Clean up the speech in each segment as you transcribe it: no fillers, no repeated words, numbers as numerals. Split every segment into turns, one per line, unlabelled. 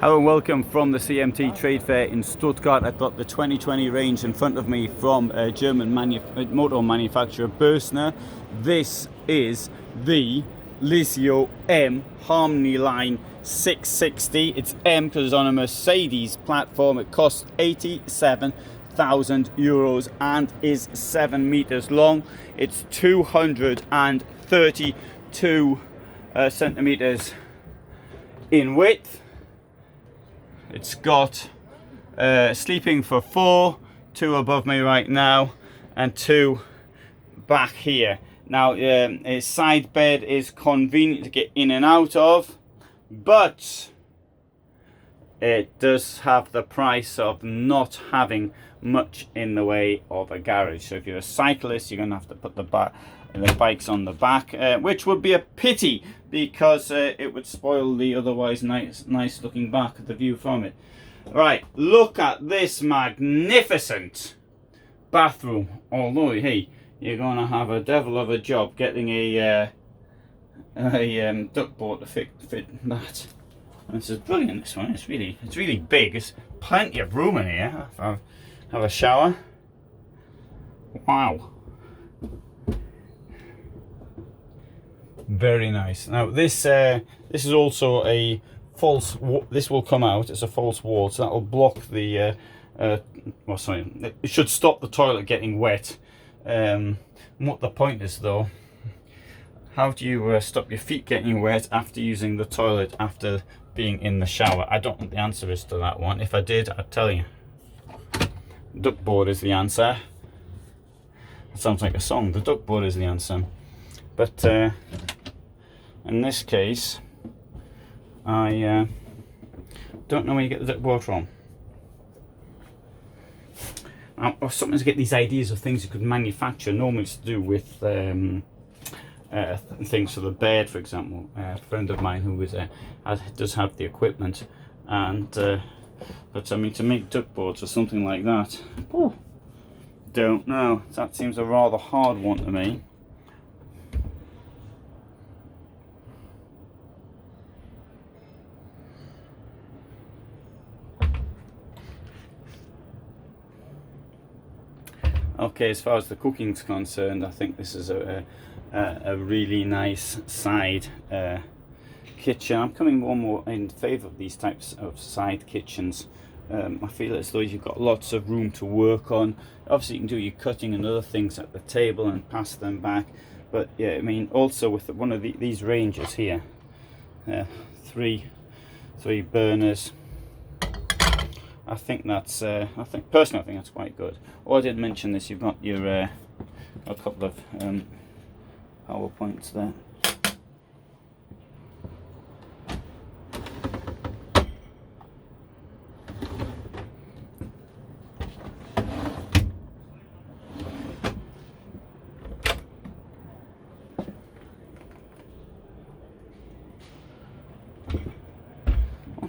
Hello and welcome from the CMT Trade Fair in Stuttgart. I've got the 2020 range in front of me from a German motor manufacturer, Bürstner. This is the Lyseo M Harmony Line 660. It's M because it's on a Mercedes platform. It costs 87,000 euros and is 7 meters long. It's 232 centimeters in width. It's got sleeping for 4, 2 above me right now, and 2 back here. Now, a side bed is convenient to get in and out of, but it does have the price of not having much in the way of a garage. So if you're a cyclist, you're going to have to put the bikes on the back, which would be a pity because it would spoil the otherwise nice looking back of the view from it. Right, look at this magnificent bathroom. Although, hey, you're going to have a devil of a job getting a duckboard to fit that. And this is brilliant. This one, it's really big. There's plenty of room in here. Have a shower. Wow. Very nice. Now this is also a false. This will come out. It's a false wall, so that will block the. Well, sorry. It should stop the toilet getting wet. What the point is, though, how do you stop your feet getting wet after using the toilet after being in the shower? I don't know what the answer is to that one. If I did, I'd tell you. Duckboard is the answer. It sounds like a song. The duckboard is the answer. But in this case, I don't know where you get the duckboard from. Or something to get these ideas of things you could manufacture. Normally it's to do with things for the bed, for example. A friend of mine who does have the equipment, and but I mean, to make duckboards or something like that, don't know. That seems a rather hard one to me. Okay, as far as the cooking's concerned, I think this is a really nice side kitchen. I'm coming more and more in favour of these types of side kitchens. I feel as though you've got lots of room to work on. Obviously, you can do your cutting and other things at the table and pass them back. But yeah, I mean, also with one of these ranges here, three burners. I think that's. Personally, I think that's quite good. Oh, I did mention this. You've got your a couple of power points there.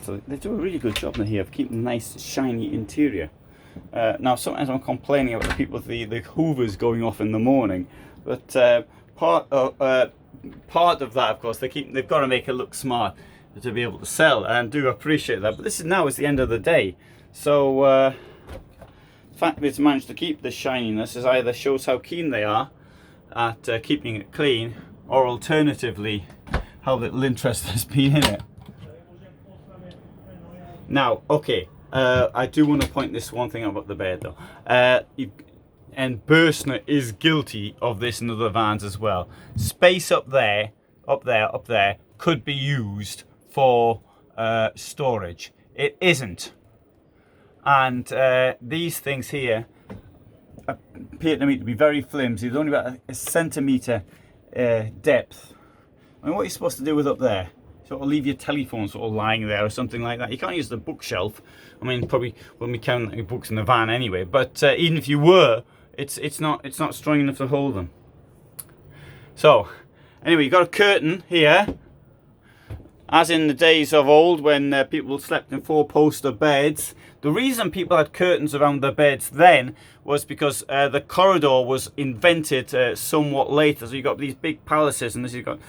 So they do a really good job in here of keeping a nice shiny interior. Now sometimes I'm complaining about the people with the hoovers going off in the morning, but part of that, of course, they've got to make it look smart to be able to sell, and do appreciate that. But this is the end of the day, so the fact that it's managed to keep this shininess is either shows how keen they are at keeping it clean, or alternatively how little interest there's been in it. Now, okay, I do want to point this one thing out about the bed, though. And Bürstner is guilty of this in other vans as well. Space up there, could be used for storage. It isn't. And these things here appear to me to be very flimsy. There's only about a centimetre depth. I mean, what are you supposed to do with up there? Sort of leave your telephone sort of lying there or something like that. You can't use the bookshelf. I mean, probably when we count your books in the van anyway. But even if you were, it's not strong enough to hold them. So anyway, you've got a curtain here, as in the days of old when people slept in 4-poster beds. The reason people had curtains around their beds then was because the corridor was invented somewhat later. So you got these big palaces, and this you've got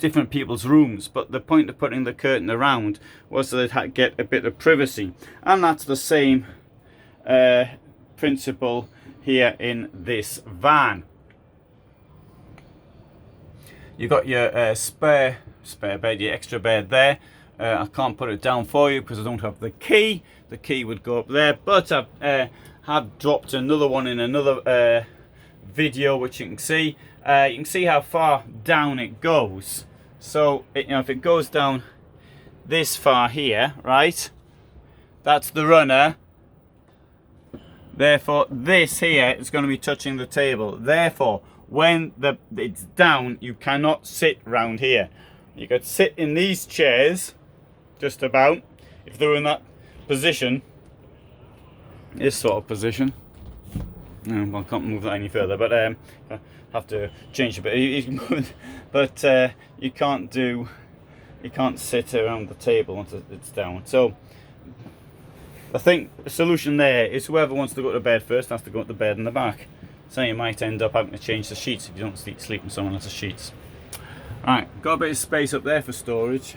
different people's rooms, but the point of putting the curtain around was that it had to get a bit of privacy, and that's the same principle here in this van. You've got your spare bed, your extra bed there. I can't put it down for you because I don't have the key. The key would go up there, but I have dropped another one in another video, which you can see. You can see how far down it goes. So if it goes down this far here, right, that's the runner. Therefore this here is going to be touching the table. Therefore when it's down, you cannot sit round here. You could sit in these chairs just about, if they were in that position, this sort of position. Well, I can't move that any further, but I have to change a bit. But you can't sit around the table once it's down. So I think the solution there is whoever wants to go to bed first has to go to bed in the back. So you might end up having to change the sheets if you don't sleep in someone else's sheets. Right, got a bit of space up there for storage.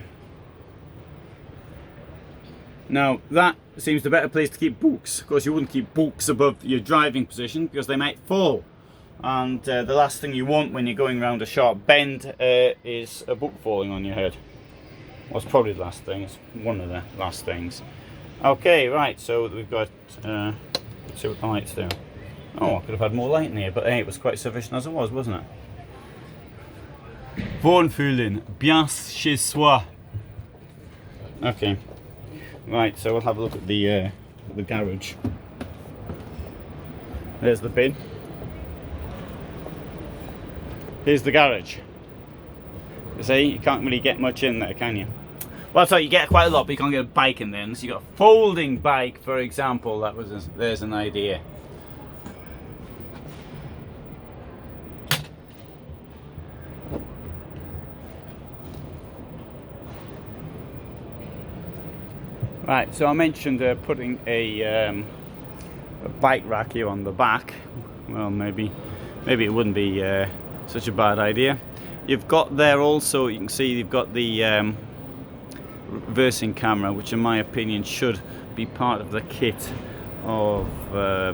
Now that seems the better place to keep books. Of course you wouldn't keep books above your driving position because they might fall. And the last thing you want when you're going around a sharp bend is a book falling on your head. Well, it's probably the last thing, it's one of the last things. Okay, right, so we've got, let's see what the lights do. Oh, I could have had more light in here, but hey, it was quite sufficient as it was, wasn't it? Wohnfühlen, bien chez soi. Okay, right, so we'll have a look at the garage. There's the bin. Here's the garage. You see, you can't really get much in there, can you? Well, so you get quite a lot, but you can't get a bike in there unless you got a folding bike, for example. There's an idea. Right, so I mentioned putting a bike rack here on the back. Well, maybe it wouldn't be such a bad idea. You've got there also, you can see you've got the reversing camera, which in my opinion should be part of the kit of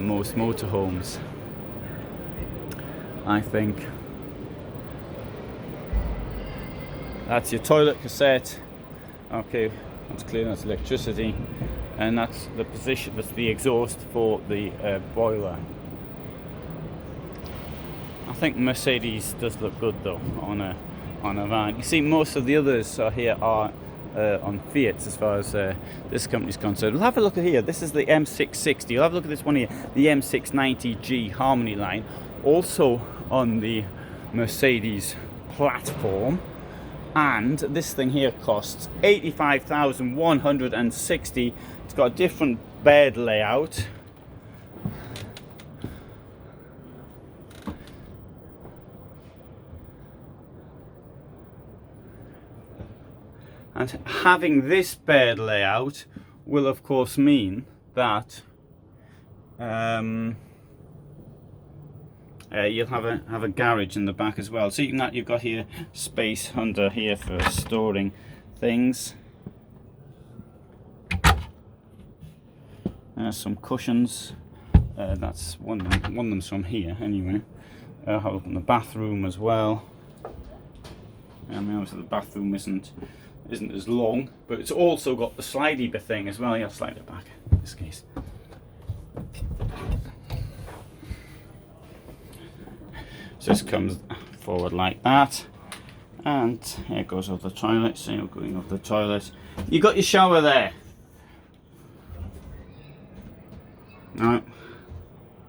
most motorhomes, I think. That's your toilet cassette. Okay, that's clear, that's electricity, and that's the position, that's the exhaust for the boiler. I think Mercedes does look good though on a van. You see most of the others here are on Fiat as far as this company's concerned. We'll have a look at here. This is the M660. We'll have a look at this one here, the M690G Harmony Line, also on the Mercedes platform. And this thing here costs 85,160. It's got a different bed layout. And having this bed layout will of course mean that you'll have a garage in the back as well. So you've got here space under here for storing things. Some cushions. That's one of them's from here anyway. Have a look in the bathroom as well. I mean, obviously the bathroom isn't as long, but it's also got the slidey bit thing as well. Yeah, slide it back in this case. So this comes forward like that, and here goes off the toilet. So you're going off the toilet. You got your shower there. Right.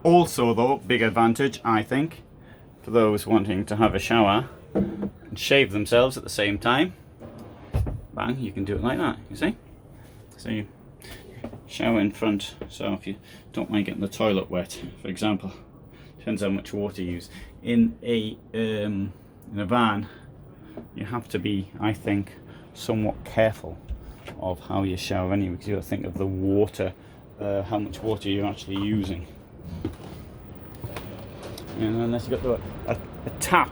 Also, though, big advantage I think for those wanting to have a shower and shave themselves at the same time. Bang, you can do it like that, you see? So you shower in front, so if you don't mind getting the toilet wet, for example, depends how much water you use. In a van, you have to be, I think, somewhat careful of how you shower anyway, because you got to think of the water, how much water you're actually using. And unless you've got a tap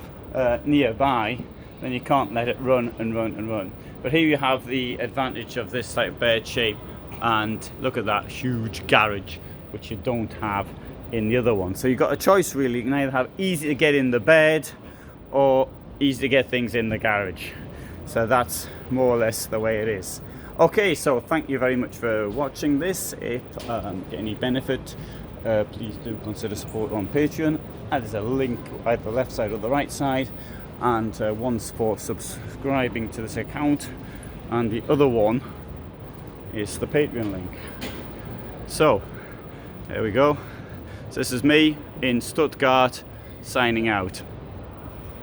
nearby, then you can't let it run and run and run. But here you have the advantage of this type of bed shape, and look at that huge garage, which you don't have in the other one. So you've got a choice really. You can either have easy to get in the bed or easy to get things in the garage. So that's more or less the way it is. Okay, so thank you very much for watching this. If any benefit, please do consider support on Patreon. There's a link either the left side or the right side, and one's for subscribing to this account, and the other one is the Patreon link. So there we go. So this is me in Stuttgart signing out.